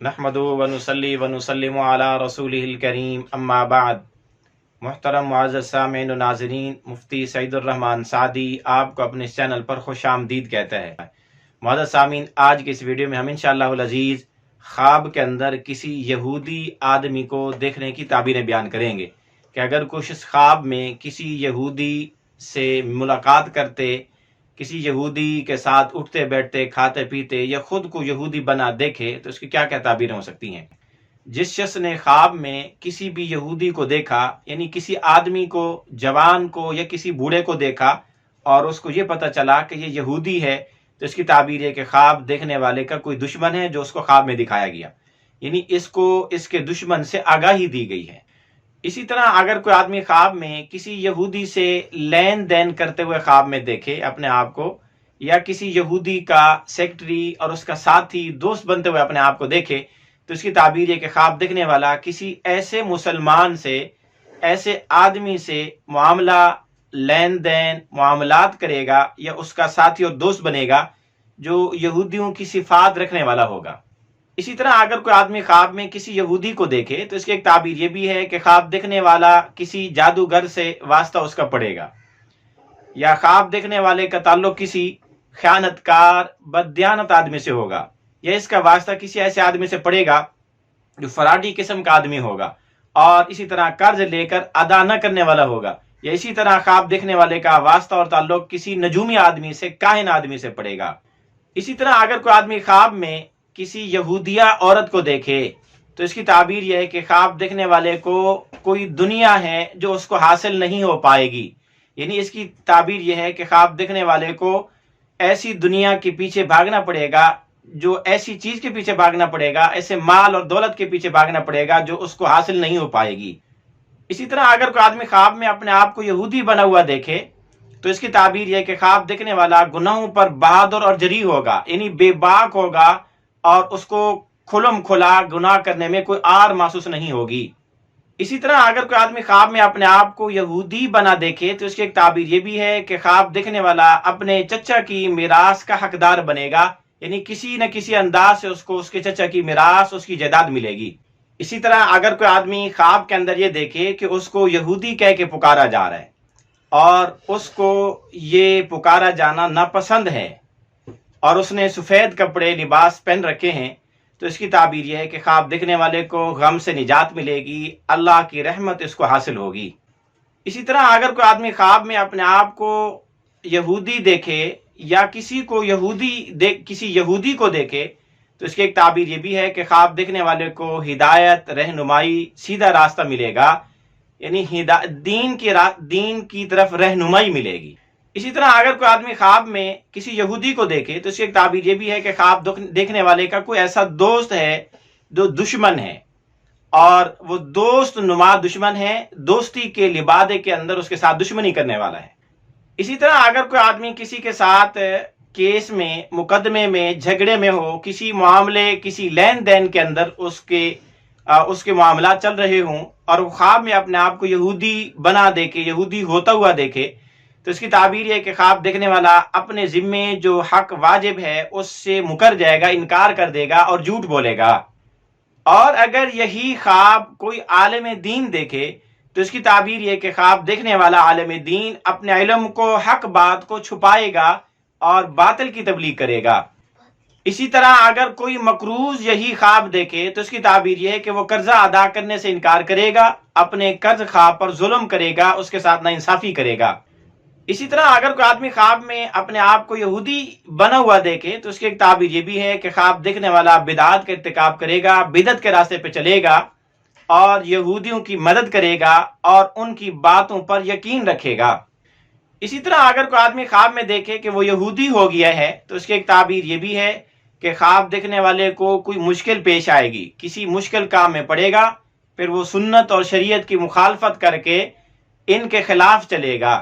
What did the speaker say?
नहमदुहु व नुसल्ली व नुसल्लिमु अला रसूलिहिल करीम अम्मा बाद। मुहतरम मुअज़्ज़ज़ सामीन व नाज़रीन, मुफ्ती सईदुर रहमान सादी आपको अपने इस चैनल पर खुश आमदीद कहता है। मुअज़्ज़ज़ सामीन, आज की इस वीडियो में हम इंशाअल्लाहुल अज़ीज़ ख्वाब के अंदर किसी यहूदी आदमी को देखने की ताबीरें बयान करेंगे कि अगर कुछ इस ख्वाब में किसी यहूदी से मुलाकात करते, किसी यहूदी के साथ उठते बैठते खाते पीते या खुद को यहूदी बना देखे तो उसकी क्या क्या ताबीरें हो सकती हैं। जिस शख्स ने ख्वाब में किसी भी यहूदी को देखा, यानी किसी आदमी को, जवान को या किसी बूढ़े को देखा और उसको ये पता चला कि ये यहूदी है, तो इसकी ताबीर है कि ख्वाब देखने वाले का कोई दुश्मन है जो उसको ख्वाब में दिखाया गया, यानी इसको इसके दुश्मन से आगाही दी गई है। इसी तरह अगर कोई आदमी ख्वाब में किसी यहूदी से लेन देन करते हुए ख्वाब में देखे अपने आप को, या किसी यहूदी का सेक्रेटरी और उसका साथी दोस्त बनते हुए अपने आप को देखे, तो इसकी ताबीर है कि ख्वाब देखने वाला किसी ऐसे मुसलमान से, ऐसे आदमी से मामला, लेन देन, मामलात करेगा या उसका साथी और दोस्त बनेगा जो यहूदियों की सिफात रखने वाला होगा। इसी तरह अगर कोई आदमी ख्वाब में किसी यहूदी को देखे तो इसकी एक ताबीर ये भी है कि ख्वाब देखने वाला किसी जादूगर से वास्ता उसका पड़ेगा, या ख्वाब देखने वाले का ताल्लुक किसी ख़यानतकार, बददियानत आदमी से होगा, या इसका वास्ता किसी ऐसे आदमी से पड़ेगा जो फराडी किस्म का आदमी होगा और इसी तरह कर्ज लेकर अदा न करने वाला होगा, या इसी तरह ख्वाब देखने वाले का वास्ता और ताल्लुक किसी नजूमी आदमी से, काहिन आदमी से पड़ेगा। इसी तरह अगर कोई आदमी ख्वाब में किसी यहूदिया औरत को देखे तो इसकी ताबीर यह है कि ख्वाब देखने वाले को कोई दुनिया है जो उसको हासिल नहीं हो पाएगी, यानी इसकी ताबीर यह है कि ख्वाब देखने वाले को ऐसी दुनिया के पीछे भागना पड़ेगा, जो ऐसी चीज के पीछे भागना पड़ेगा, ऐसे माल और दौलत के पीछे भागना पड़ेगा जो उसको हासिल नहीं हो पाएगी। इसी तरह अगर कोई आदमी ख्वाब में अपने आप को यहूदी बना हुआ देखे तो इसकी ताबीर यह है कि ख्वाब देखने वाला गुनाहों पर बहादुर और जरी होगा, यानी बेबाक होगा और उसको खुलम खुला गुनाह करने में कोई आर महसूस नहीं होगी। इसी तरह अगर कोई आदमी ख्वाब में अपने आप को यहूदी बना देखे तो इसकी एक ताबीर ये भी है कि ख्वाब देखने वाला अपने चचा की मिरास का हकदार बनेगा, यानी किसी न किसी अंदाज से उसको उसके चचा की मिरास, उसकी जायदाद मिलेगी। इसी तरह अगर कोई आदमी ख्वाब के अंदर ये देखे कि उसको यहूदी कह के पुकारा जा रहा है और उसको ये पुकारा जाना नापसंद है और उसने सफ़ेद कपड़े, लिबास पहन रखे हैं, तो इसकी ताबीर यह है कि ख्वाब देखने वाले को गम से निजात मिलेगी, अल्लाह की रहमत इसको हासिल होगी। इसी तरह अगर कोई आदमी ख्वाब में अपने आप को यहूदी देखे या किसी यहूदी को देखे तो इसकी एक ताबीर ये भी है कि ख्वाब देखने वाले को हिदायत, रहनुमाई, सीधा रास्ता मिलेगा, यानी दीन की तरफ रहनुमाई मिलेगी। इसी तरह अगर कोई आदमी ख्वाब में किसी यहूदी को देखे तो इसकी एक ताबीर ये भी है कि ख्वाब देखने वाले का कोई ऐसा दोस्त है जो दुश्मन है और वो दोस्त नुमा दुश्मन है, दोस्ती के लिबादे के अंदर उसके साथ दुश्मनी करने वाला है। इसी तरह अगर कोई आदमी किसी के साथ केस में, मुकदमे में, झगड़े में हो, किसी मामले, किसी लेन देन के अंदर उसके मामला चल रहे हों और वो ख्वाब में अपने आप को यहूदी बना देखे, यहूदी होता हुआ देखे, तो इसकी ताबीर है कि ख्वाब देखने वाला अपने जिम्मे जो हक वाजिब है उससे मुकर जाएगा, इनकार कर देगा और झूठ बोलेगा। और अगर यही ख्वाब कोई आलिम दीन देखे तो इसकी ताबीर है कि ख्वाब देखने वाला आलिम दीन अपने इल्म को, हक बात को छुपाएगा और बातिल की तबलीग करेगा। इसी तरह अगर कोई मकरूज यही ख्वाब देखे तो इसकी ताबीर यह है कि वो कर्जा अदा करने से इनकार करेगा, अपने कर्ज ख्वाब पर जुल्म करेगा, उसके साथ नाइंसाफी करेगा। इसी तरह अगर कोई आदमी ख्वाब में अपने आप को यहूदी बना हुआ देखे तो उसकी एक ताबीर ये भी है कि ख्वाब देखने वाला बिदात का इर्तिकाब करेगा, बिदत के रास्ते पे चलेगा और यहूदियों की मदद करेगा और उनकी बातों पर यकीन रखेगा। इसी तरह अगर कोई आदमी ख्वाब में देखे कि वो यहूदी हो गया है तो उसकी एक ताबीर ये भी है कि ख्वाब देखने वाले को कोई मुश्किल पेश आएगी, किसी मुश्किल काम में पड़ेगा, फिर वो सुन्नत और शरीयत की मुखालफत करके इनके खिलाफ चलेगा।